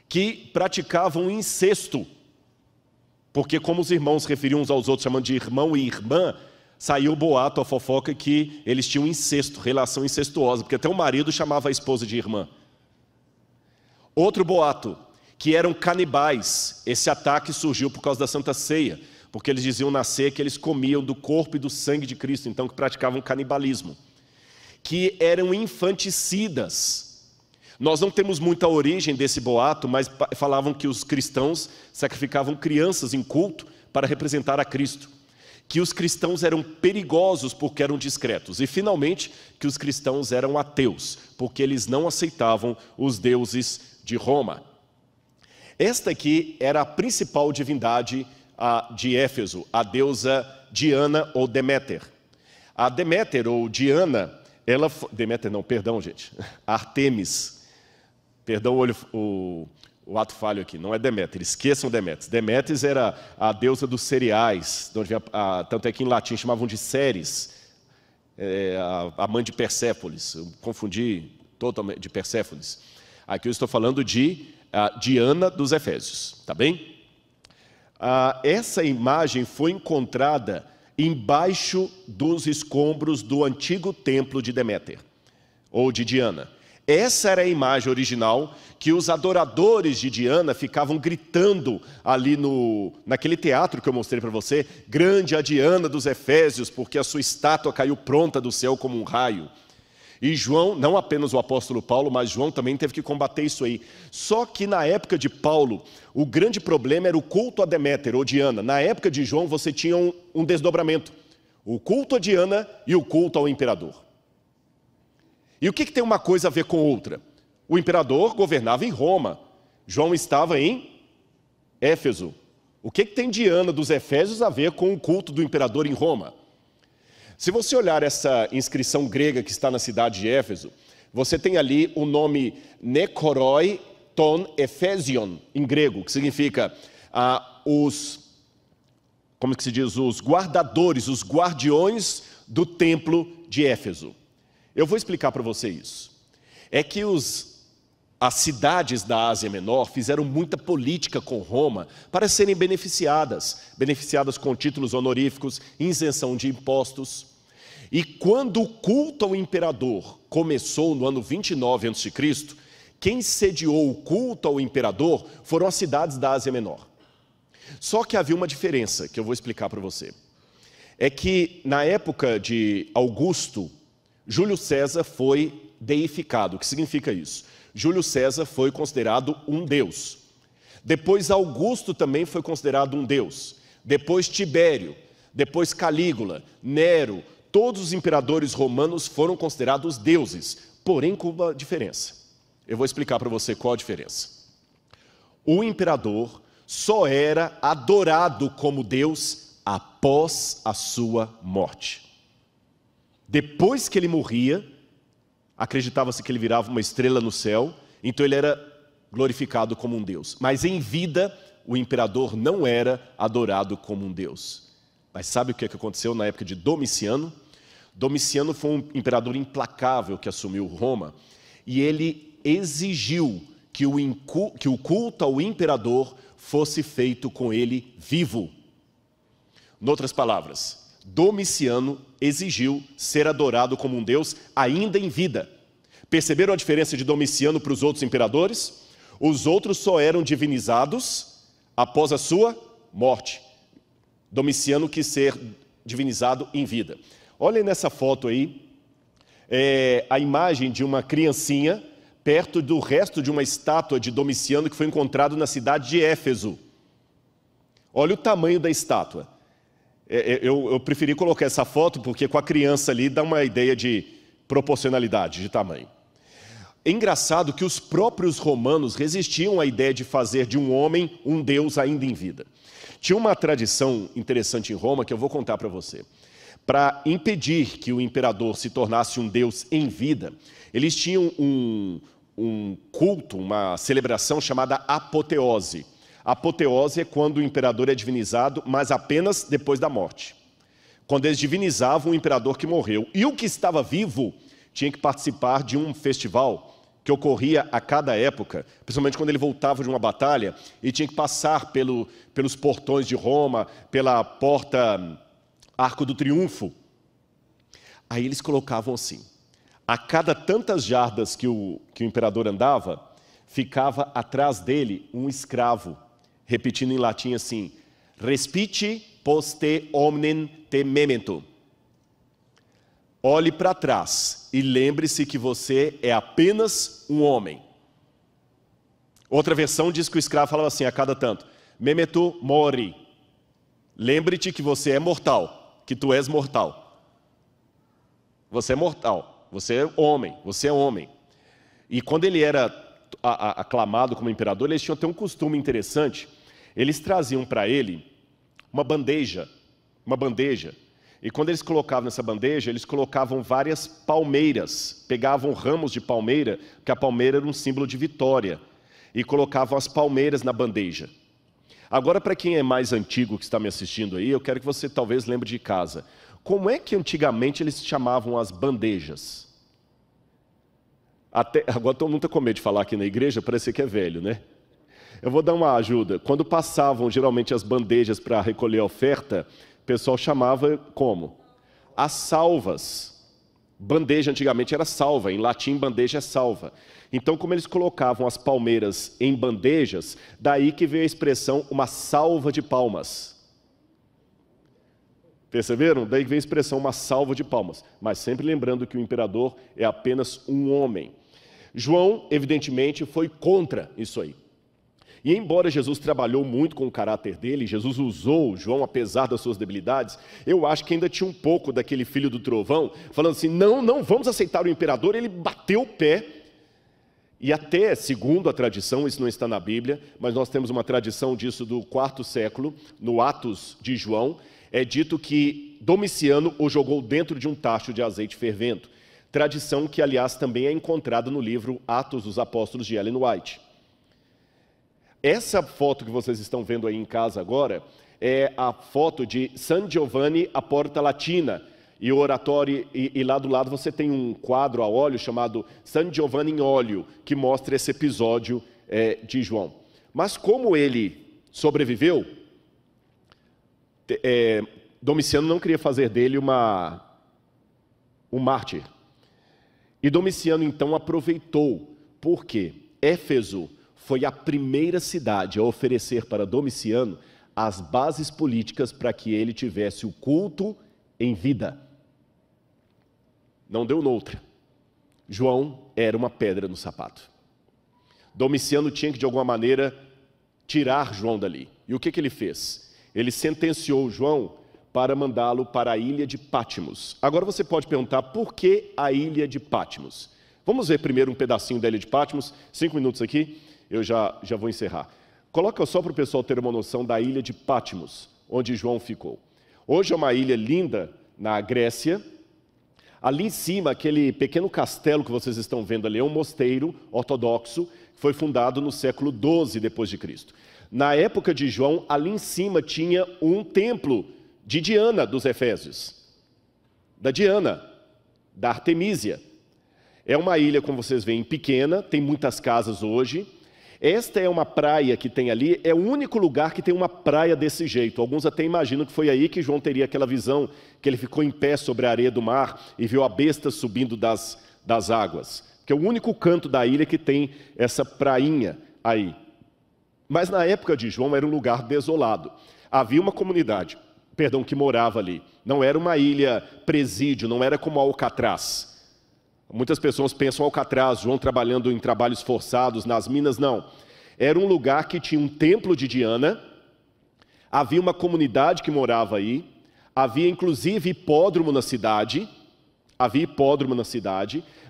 Que praticavam incesto. Porque como os irmãos se referiam uns aos outros chamando de irmão e irmã, saiu o boato, a fofoca, que eles tinham incesto, relação incestuosa, porque até o marido chamava a esposa de irmã. Outro boato, que eram canibais. Esse ataque surgiu por causa da Santa Ceia, porque eles diziam na ceia que eles comiam do corpo e do sangue de Cristo, então que praticavam canibalismo. Que eram infanticidas. Nós não temos muita origem desse boato, mas falavam que os cristãos sacrificavam crianças em culto para representar a Cristo. Que os cristãos eram perigosos porque eram discretos. E, finalmente, que os cristãos eram ateus, porque eles não aceitavam os deuses de Roma. Esta aqui era a principal divindade de Éfeso, a deusa Diana ou Deméter. A Deméter ou Diana, Ártemis. Perdão o ato falho aqui, não é Deméter, esqueçam Deméter. Deméter era a deusa dos cereais, tanto é que em latim chamavam de Ceres, a mãe de Persépolis. Eu confundi totalmente de Persépolis. Aqui eu estou falando de Diana dos Efésios, tá bem? Essa imagem foi encontrada embaixo dos escombros do antigo templo de Deméter, ou de Diana. Essa era a imagem original que os adoradores de Diana ficavam gritando ali naquele teatro que eu mostrei para você, grande a Diana dos Efésios, porque a sua estátua caiu pronta do céu como um raio. E João, não apenas o apóstolo Paulo, mas João também teve que combater isso aí. Só que na época de Paulo, o grande problema era o culto a Deméter ou Diana. Na época de João você tinha um desdobramento, o culto a Diana e o culto ao imperador. E o que tem uma coisa a ver com outra? O imperador governava em Roma, João estava em Éfeso. O que tem Diana dos Efésios a ver com o culto do imperador em Roma? Se você olhar essa inscrição grega que está na cidade de Éfeso, você tem ali o nome Nekoroi ton Ephesion, em grego, que significa os guardadores, os guardiões do templo de Éfeso. Eu vou explicar para você isso. É que as cidades da Ásia Menor fizeram muita política com Roma para serem beneficiadas com títulos honoríficos, isenção de impostos. E quando o culto ao imperador começou no ano 29 a.C., quem sediou o culto ao imperador foram as cidades da Ásia Menor. Só que havia uma diferença que eu vou explicar para você. É que na época de Augusto, Júlio César foi deificado. O que significa isso? Júlio César foi considerado um deus. Depois Augusto também foi considerado um deus. Depois Tibério, depois Calígula, Nero, todos os imperadores romanos foram considerados deuses, porém com uma diferença. Eu vou explicar para você qual a diferença. O imperador só era adorado como Deus após a sua morte. Depois que ele morria, acreditava-se que ele virava uma estrela no céu, então ele era glorificado como um Deus. Mas em vida, o imperador não era adorado como um Deus. Mas sabe o que aconteceu na época de Domiciano? Domiciano foi um imperador implacável que assumiu Roma, e ele exigiu que o culto ao imperador fosse feito com ele vivo. Em outras palavras, Domiciano exigiu ser adorado como um Deus ainda em vida. Perceberam a diferença de Domiciano para os outros imperadores? Os outros só eram divinizados após a sua morte. Domiciano quis ser divinizado em vida. Olhem nessa foto aí, a imagem de uma criancinha perto do resto de uma estátua de Domiciano que foi encontrado na cidade de Éfeso. Olha o tamanho da estátua. Eu preferi colocar essa foto porque com a criança ali dá uma ideia de proporcionalidade, de tamanho. É engraçado que os próprios romanos resistiam à ideia de fazer de um homem um deus ainda em vida. Tinha uma tradição interessante em Roma que eu vou contar para você. Para impedir que o imperador se tornasse um deus em vida, eles tinham um culto, uma celebração chamada apoteose. Apoteose é quando o imperador é divinizado, mas apenas depois da morte. Quando eles divinizavam o imperador que morreu. E o que estava vivo tinha que participar de um festival que ocorria a cada época, principalmente quando ele voltava de uma batalha, e tinha que passar pelos portões de Roma, pela porta Arco do Triunfo. Aí eles colocavam assim, a cada tantas jardas que o imperador andava, ficava atrás dele um escravo, repetindo em latim assim, respite poste omnem te memento. Olhe para trás e lembre-se que você é apenas um homem. Outra versão diz que o escravo falava assim a cada tanto, memento mori. Lembre-te que você é mortal, que tu és mortal. Você é mortal, você é homem. E quando ele era aclamado como imperador, eles tinham até um costume interessante. Eles traziam para ele uma bandeja. E quando eles colocavam nessa bandeja, eles colocavam várias palmeiras. Pegavam ramos de palmeira, porque a palmeira era um símbolo de vitória. E colocavam as palmeiras na bandeja. Agora, para quem é mais antigo que está me assistindo aí, eu quero que você talvez lembre de casa. Como é que antigamente eles chamavam as bandejas? Agora todo mundo está com medo de falar aqui na igreja, parece que é velho, né? Eu vou dar uma ajuda. Quando passavam geralmente as bandejas para recolher a oferta, o pessoal chamava como? As salvas. Bandeja antigamente era salva, em latim bandeja é salva. Então, como eles colocavam as palmeiras em bandejas, daí que veio a expressão uma salva de palmas. Perceberam? Daí que veio a expressão uma salva de palmas. Mas sempre lembrando que o imperador é apenas um homem. João, evidentemente, foi contra isso aí. E embora Jesus trabalhou muito com o caráter dele, Jesus usou João apesar das suas debilidades, eu acho que ainda tinha um pouco daquele filho do trovão, falando assim, não vamos aceitar o imperador. Ele bateu o pé, e até, segundo a tradição, isso não está na Bíblia, mas nós temos uma tradição disso do IV século, no Atos de João, é dito que Domiciano o jogou dentro de um tacho de azeite fervendo. Tradição que, aliás, também é encontrada no livro Atos dos Apóstolos de Ellen White. Essa foto que vocês estão vendo aí em casa agora é a foto de San Giovanni a Porta Latina. E o oratório, e lá do lado você tem um quadro a óleo chamado San Giovanni em óleo, que mostra esse episódio de João. Mas como ele sobreviveu, Domiciano não queria fazer dele um mártir. E Domiciano então aproveitou, porque Éfeso foi a primeira cidade a oferecer para Domiciano as bases políticas para que ele tivesse o culto em vida. Não deu noutra. João era uma pedra no sapato. Domiciano tinha que, de alguma maneira, tirar João dali. E o que ele fez? Ele sentenciou João para mandá-lo para a ilha de Pátimos. Agora você pode perguntar, por que a ilha de Pátimos? Vamos ver primeiro um pedacinho da ilha de Pátimos, 5 minutos aqui, eu já vou encerrar. Coloca só para o pessoal ter uma noção da ilha de Pátimos, onde João ficou. Hoje é uma ilha linda na Grécia. Ali em cima, aquele pequeno castelo que vocês estão vendo ali, é um mosteiro ortodoxo, que foi fundado no século XII depois de Cristo. Na época de João, ali em cima tinha um templo de Diana dos Efésios, da Diana, da Artemísia. É uma ilha, como vocês veem, pequena, tem muitas casas hoje. Esta é uma praia que tem ali, é o único lugar que tem uma praia desse jeito. Alguns até imaginam que foi aí que João teria aquela visão, que ele ficou em pé sobre a areia do mar e viu a besta subindo das águas. Que é o único canto da ilha que tem essa prainha aí. Mas na época de João era um lugar desolado. Havia uma comunidade, que morava ali. Não era uma ilha presídio, não era como Alcatraz. Muitas pessoas pensam Alcatraz, João trabalhando em trabalhos forçados nas minas, não. Era um lugar que tinha um templo de Diana, havia uma comunidade que morava aí, havia inclusive hipódromo na cidade,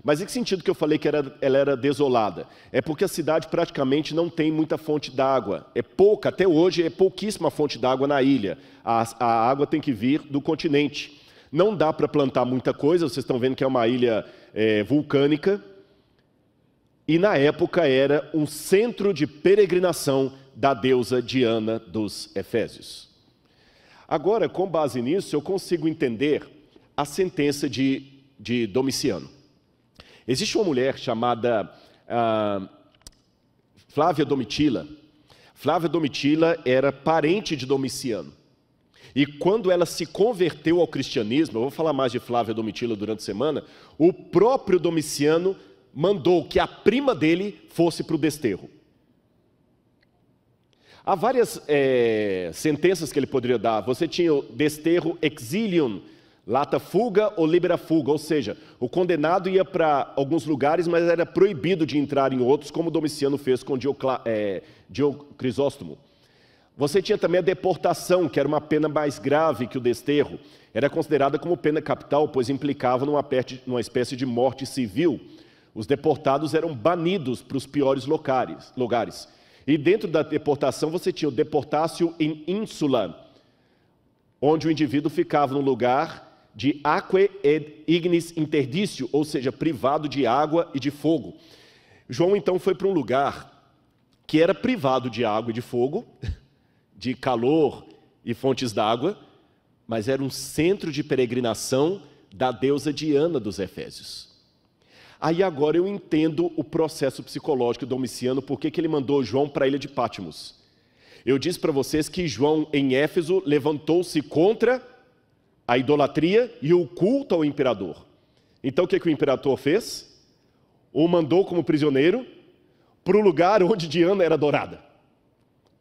mas em que sentido que eu falei que ela era desolada? É porque a cidade praticamente não tem muita fonte d'água, é pouca, até hoje é pouquíssima fonte d'água na ilha, a água tem que vir do continente. Não dá para plantar muita coisa, vocês estão vendo que é uma ilha vulcânica, e na época era um centro de peregrinação da deusa Diana dos Efésios. Agora, com base nisso, eu consigo entender a sentença de Domiciano. Existe uma mulher chamada Flávia Domitila. Flávia Domitila era parente de Domiciano. E quando ela se converteu ao cristianismo, eu vou falar mais de Flávia Domitila durante a semana, o próprio Domiciano mandou que a prima dele fosse para o desterro. Há várias sentenças que ele poderia dar. Você tinha o desterro exilium, lata fuga ou libera fuga, ou seja, o condenado ia para alguns lugares, mas era proibido de entrar em outros, como Domiciano fez com Crisóstomo. Você tinha também a deportação, que era uma pena mais grave que o desterro. Era considerada como pena capital, pois implicava numa espécie de morte civil. Os deportados eram banidos para os piores lugares. E dentro da deportação você tinha o deportatio in insula, onde o indivíduo ficava num lugar de aquae et ignis interdicio, ou seja, privado de água e de fogo. João então foi para um lugar que era privado de água e de fogo, de calor e fontes d'água, mas era um centro de peregrinação da deusa Diana dos Efésios. Aí agora eu entendo o processo psicológico do Domiciano, porque que ele mandou João para a ilha de Pátimos. Eu disse para vocês que João, em Éfeso, levantou-se contra a idolatria e o culto ao imperador. Então o que o imperador fez? O mandou como prisioneiro para o lugar onde Diana era adorada,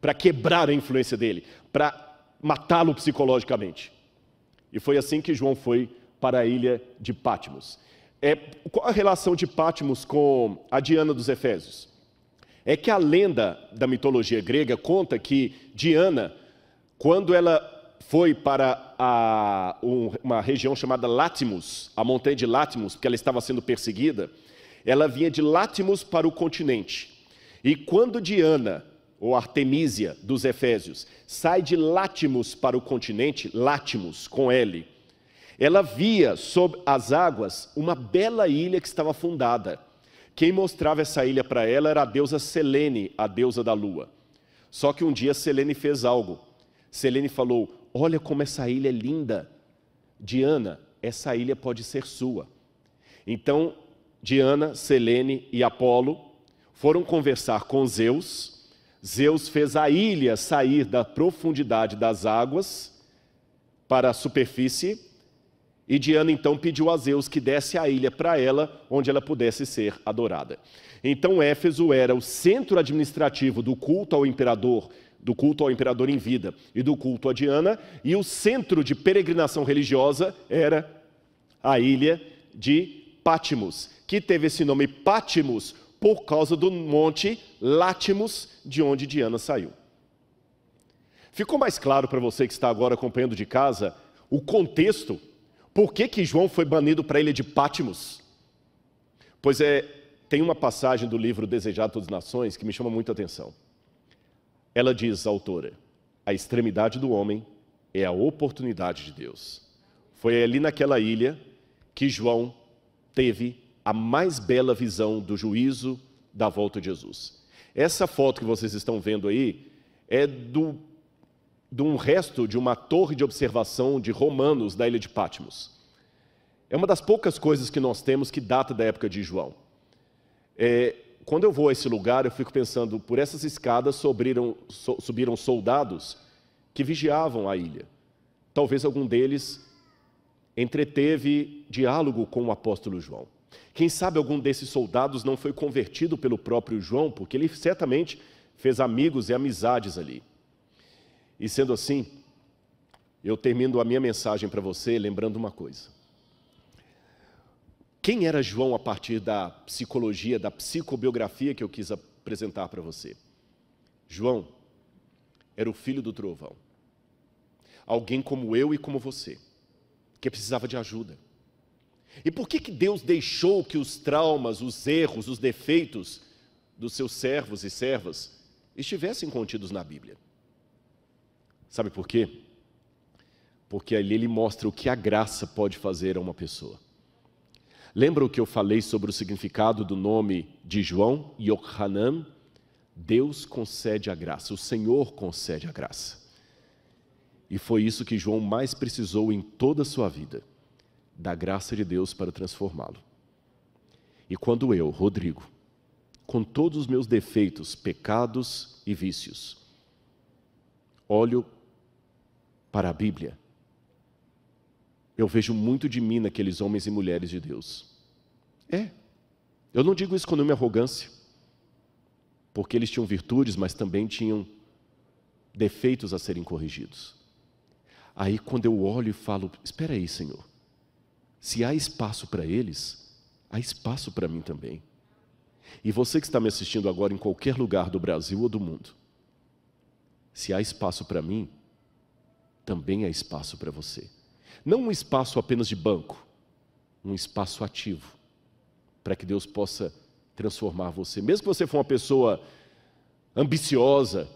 para quebrar a influência dele, para matá-lo psicologicamente. E foi assim que João foi para a ilha de Pátimos. Qual a relação de Pátimos com a Diana dos Efésios? É que a lenda da mitologia grega conta que Diana, quando ela foi para uma região chamada Látmos, a montanha de Látmos, porque ela estava sendo perseguida, ela vinha de Látmos para o continente. E quando Diana, ou Artemísia dos Efésios, sai de Látmos para o continente, Látmos com L, ela via sob as águas uma bela ilha que estava afundada. Quem mostrava essa ilha para ela era a deusa Selene, a deusa da lua. Só que um dia Selene fez algo. Selene falou: olha como essa ilha é linda. Diana, essa ilha pode ser sua. Então, Diana, Selene e Apolo foram conversar com Zeus. Zeus fez a ilha sair da profundidade das águas para a superfície, e Diana então pediu a Zeus que desse a ilha para ela, onde ela pudesse ser adorada. Então Éfeso era o centro administrativo do culto ao imperador em vida e do culto a Diana, e o centro de peregrinação religiosa era a ilha de Pátimos, que teve esse nome Pátimos por causa do monte Látmos, de onde Diana saiu. Ficou mais claro para você que está agora acompanhando de casa o contexto? Por que João foi banido para a ilha de Patmos? Pois tem uma passagem do livro Desejado de Todas as Nações que me chama muita atenção. Ela diz, a autora, a extremidade do homem é a oportunidade de Deus. Foi ali naquela ilha que João teve a mais bela visão do juízo da volta de Jesus. Essa foto que vocês estão vendo aí é de um resto de uma torre de observação de romanos da ilha de Patmos. É uma das poucas coisas que nós temos que data da época de João. Quando eu vou a esse lugar, eu fico pensando, por essas escadas subiram soldados que vigiavam a ilha. Talvez algum deles entreteve diálogo com o apóstolo João. Quem sabe algum desses soldados não foi convertido pelo próprio João, porque ele certamente fez amigos e amizades ali. E sendo assim, eu termino a minha mensagem para você lembrando uma coisa. Quem era João a partir da psicologia, da psicobiografia que eu quis apresentar para você? João era o filho do trovão. Alguém como eu e como você, que precisava de ajuda. E por que Deus deixou que os traumas, os erros, os defeitos dos seus servos e servas estivessem contidos na Bíblia? Sabe por quê? Porque ali ele mostra o que a graça pode fazer a uma pessoa. Lembra o que eu falei sobre o significado do nome de João, Yohanan? Deus concede a graça, o Senhor concede a graça. E foi isso que João mais precisou em toda a sua vida, da graça de Deus para transformá-lo. E quando eu, Rodrigo, com todos os meus defeitos, pecados e vícios, olho para a Bíblia, eu vejo muito de mim naqueles homens e mulheres de Deus. Eu não digo isso com nenhuma arrogância, porque eles tinham virtudes, mas também tinham defeitos a serem corrigidos. Aí quando eu olho e falo, espera aí, Senhor, se há espaço para eles, há espaço para mim também. E você que está me assistindo agora em qualquer lugar do Brasil ou do mundo, se há espaço para mim, também há espaço para você. Não um espaço apenas de banco, um espaço ativo, para que Deus possa transformar você. Mesmo que você for uma pessoa ambiciosa,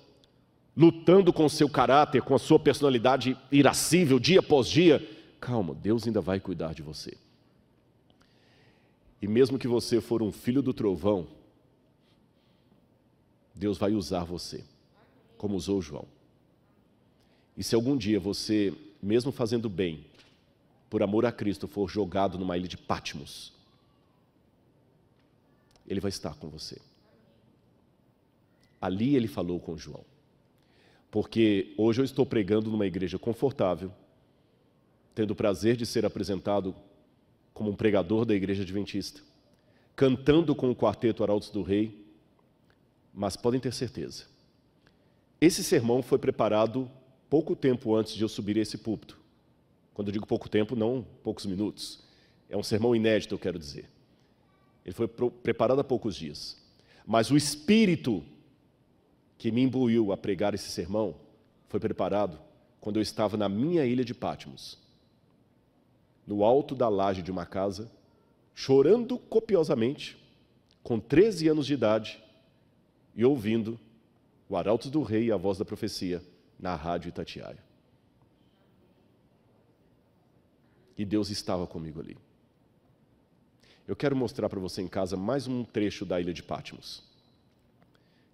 lutando com o seu caráter, com a sua personalidade irascível, dia após dia, calma, Deus ainda vai cuidar de você. E mesmo que você for um filho do trovão, Deus vai usar você, como usou João. E se algum dia você, mesmo fazendo bem, por amor a Cristo, for jogado numa ilha de Patmos, Ele vai estar com você. Ali Ele falou com João. Porque hoje eu estou pregando numa igreja confortável, tendo o prazer de ser apresentado como um pregador da igreja adventista, cantando com o quarteto Arautos do Rei, mas podem ter certeza, esse sermão foi preparado pouco tempo antes de eu subir a esse púlpito. Quando eu digo pouco tempo, não poucos minutos. É um sermão inédito, eu quero dizer. Ele foi preparado há poucos dias. Mas o Espírito que me imbuiu a pregar esse sermão foi preparado quando eu estava na minha ilha de Patmos, no alto da laje de uma casa, chorando copiosamente, com 13 anos de idade, e ouvindo o Arautos do Rei e a Voz da Profecia na rádio Itatiaia. E Deus estava comigo ali. Eu quero mostrar para você em casa mais um trecho da ilha de Patmos.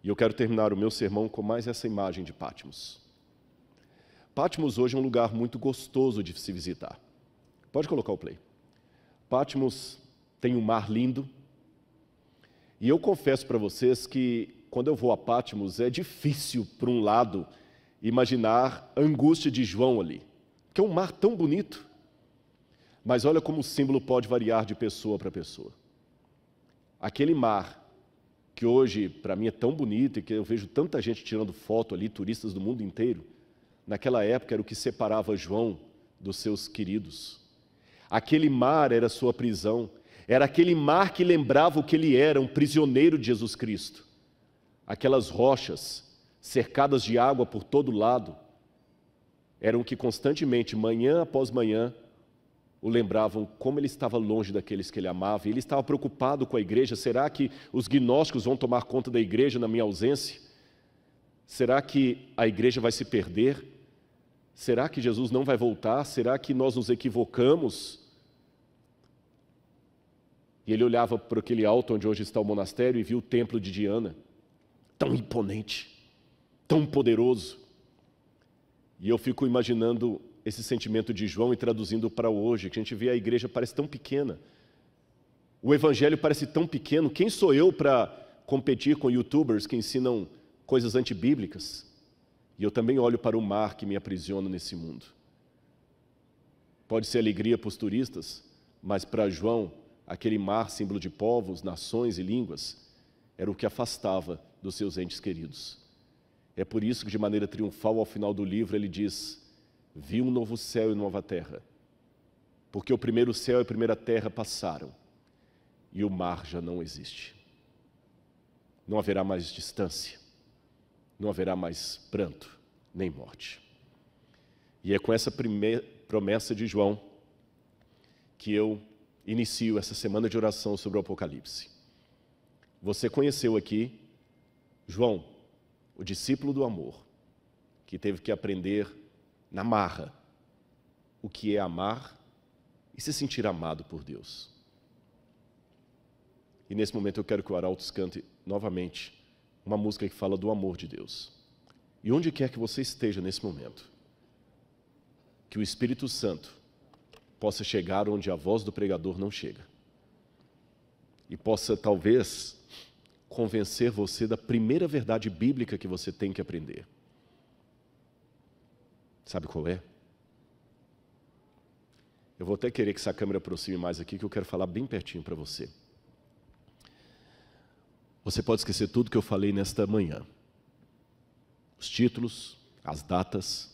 E eu quero terminar o meu sermão com mais essa imagem de Patmos. Patmos hoje é um lugar muito gostoso de se visitar. Pode colocar o play. Patmos tem um mar lindo. E eu confesso para vocês que quando eu vou a Patmos é difícil, por um lado, imaginar a angústia de João ali. Que é um mar tão bonito. Mas olha como o símbolo pode variar de pessoa para pessoa. Aquele mar, que hoje para mim é tão bonito e que eu vejo tanta gente tirando foto ali, turistas do mundo inteiro, naquela época era o que separava João dos seus queridos. Aquele mar era sua prisão, era aquele mar que lembrava o que ele era, um prisioneiro de Jesus Cristo. Aquelas rochas cercadas de água por todo lado, eram que constantemente, manhã após manhã, o lembravam como ele estava longe daqueles que ele amava. E ele estava preocupado com a igreja. Será que os gnósticos vão tomar conta da igreja na minha ausência? Será que a igreja vai se perder? Será que Jesus não vai voltar? Será que nós nos equivocamos? E ele olhava para aquele alto onde hoje está o monastério e viu o templo de Diana, tão imponente, tão poderoso. E eu fico imaginando esse sentimento de João e traduzindo para hoje, que a gente vê a igreja parece tão pequena. O evangelho parece tão pequeno. Quem sou eu para competir com youtubers que ensinam coisas antibíblicas? E eu também olho para o mar que me aprisiona nesse mundo. Pode ser alegria para os turistas, mas para João, aquele mar, símbolo de povos, nações e línguas, era o que afastava dos seus entes queridos. É por isso que, de maneira triunfal, ao final do livro, ele diz: vi um novo céu e nova terra, porque o primeiro céu e a primeira terra passaram, e o mar já não existe. Não haverá mais distância, não haverá mais pranto, nem morte. E é com essa primeira promessa de João que eu inicio essa semana de oração sobre o Apocalipse. Você conheceu aqui João, o discípulo do amor, que teve que aprender na marra o que é amar e se sentir amado por Deus. E nesse momento eu quero que o Arautos cante novamente uma música que fala do amor de Deus. E onde quer que você esteja nesse momento, que o Espírito Santo possa chegar onde a voz do pregador não chega. E possa, talvez, convencer você da primeira verdade bíblica que você tem que aprender. Sabe qual é? Eu vou até querer que essa câmera aproxime mais aqui, que eu quero falar bem pertinho para você. Você pode esquecer tudo que eu falei nesta manhã. Os títulos, as datas.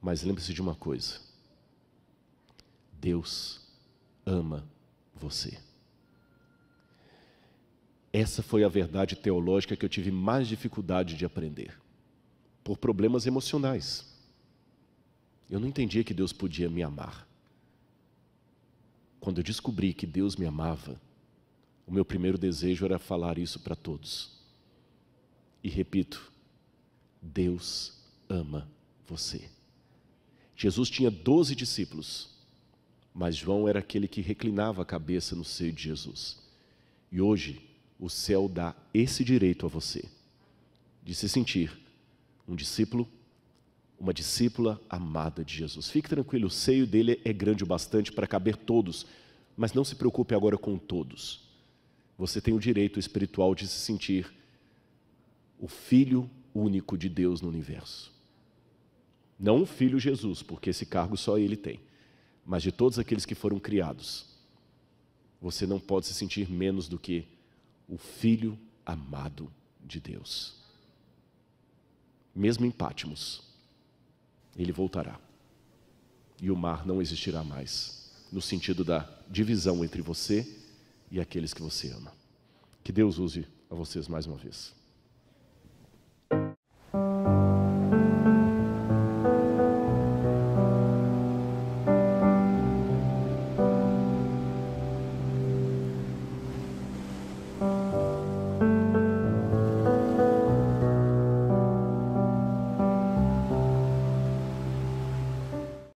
Mas lembre-se de uma coisa. Deus ama você. Essa foi a verdade teológica que eu tive mais dificuldade de aprender. Por problemas emocionais. Eu não entendia que Deus podia me amar. Quando eu descobri que Deus me amava, o meu primeiro desejo era falar isso para todos. E repito, Deus ama você. Jesus tinha 12 discípulos, mas João era aquele que reclinava a cabeça no seio de Jesus. E hoje, o céu dá esse direito a você, de se sentir um discípulo, uma discípula amada de Jesus. Fique tranquilo, o seio dele é grande o bastante para caber todos, mas não se preocupe agora com todos. Você tem o direito espiritual de se sentir o Filho único de Deus no universo. Não o Filho Jesus, porque esse cargo só ele tem, mas de todos aqueles que foram criados, você não pode se sentir menos do que o Filho amado de Deus. Mesmo em Patmos, ele voltará. E o mar não existirá mais, no sentido da divisão entre você e aqueles que você ama. Que Deus use a vocês mais uma vez.